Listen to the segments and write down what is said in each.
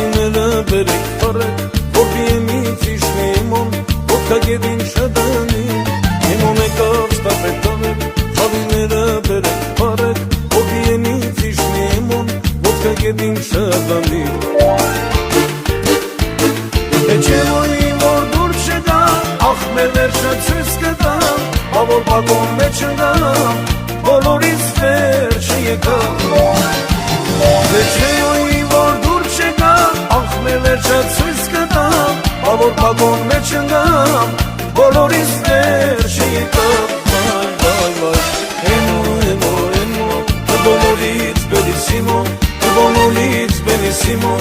Խավիները բերեք պարեք, որպի եմից իշնի եմոն, ոտքագետին շադանի, եմոն եկավ ստապետանեք, խավիները բերեք պարեք, որպի եմից իշնի եմոն, ոտքագետին շադանի։ Էջևոյի որ դուր չգա, ախ մեր վերջը ցույց կտա, բավոր բակոն մեջ ընգամ, բոլորից վերջը եկավ։ Էջևոյի որ դուր չգա, ախ մեր վերջը ցույց կտա, բավոր բակոն մեջ ընգամ, բոլորից վերջը եկավ։ Վայ, վայ, էմո, էմո, էմո, բոլորից բելիսիմո, բոլորից բելիսիմո,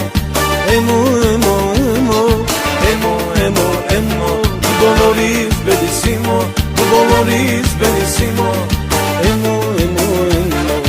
էմո, էմո, էմո, էմո, էմո, էմո, բոլորից բելիսիմո, բոլորից բելիսիմո, էմո, էմո, էմո։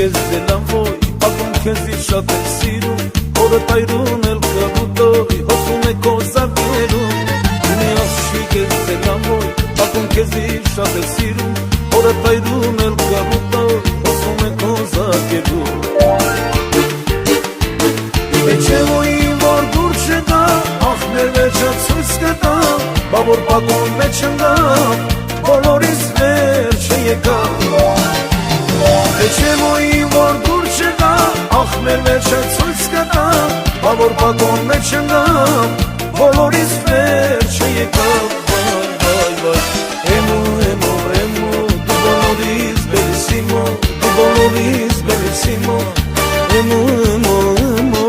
Քեզ դելան ոյ, ակում քեզից շատ եմ սիրում, օրը տայրուն էլ կավուտոյ, հոսում է քո զավներում։ Ունի ասշի քեզ դելան ոյ, ակում քեզից շատ եմ սիրում, օրը տայրուն էլ կավուտոյ, հոսում է քո զավներում։ Էջևոյի որ դուր չգա, ախ մեր վերջը ցույց կտա, բավոր բակոն մեջ ընգամ, բոլորից վերջը եկավ։ Էջևոյի որ դուր չգա, ախ մեր վերջը ցույց կտա, բավոր բակոն մեջ ընգամ, բոլորից վերջը եկավ։ Վայ, վայ, էմո, էմո, էմո, դու բոլորից բելիսիմո, դու բոլորից բելիսիմո, էմո, էմո, էմո,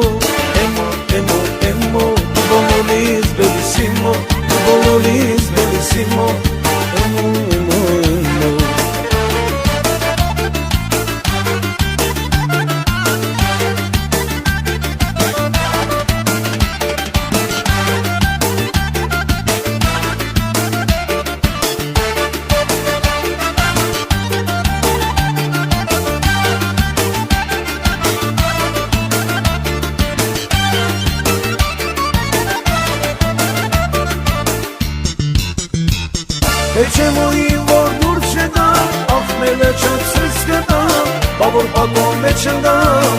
էմո, էմո, էմո, դու բոլորից բելիսիմո, դու բոլորից բելիսիմո, էմո, էմո, էմո։ Էջևոյի որ դուր չգա, ախ մեր վերջը ցույց կտա, բավոր բակոն մեջ ընգամ,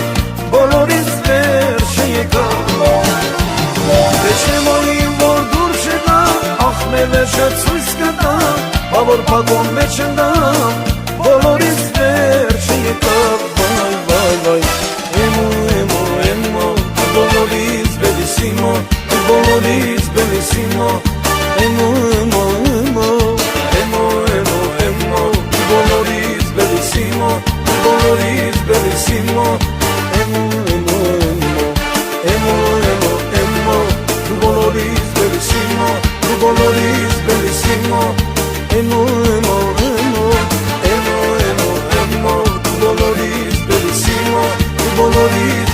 բոլորից վերջը եկավ։ Էջևոյի որ դուր չգա, ախ մեր վերջը ցույց կտա, բավոր բակոն մեջ ընգամ, բոլորից վերջը եկավ։ Վայ, վայ, վայ, էմո, էմո, էմո, բոլորից բելիսիմո, բոլորից բելիսիմո, էմո, էմո, էմո, էմո, էմո, էմո, բոլորից բելիսիմո, բոլորից բելիսիմո, էմո, էմո, էմո, էմո, էմո, էմո, բոլորից բելիսիմո, բոլորից բելիսիմո, էմո, էմո, էմո, էմո, էմո, էմո, բոլորից բելիսիմո, բոլորից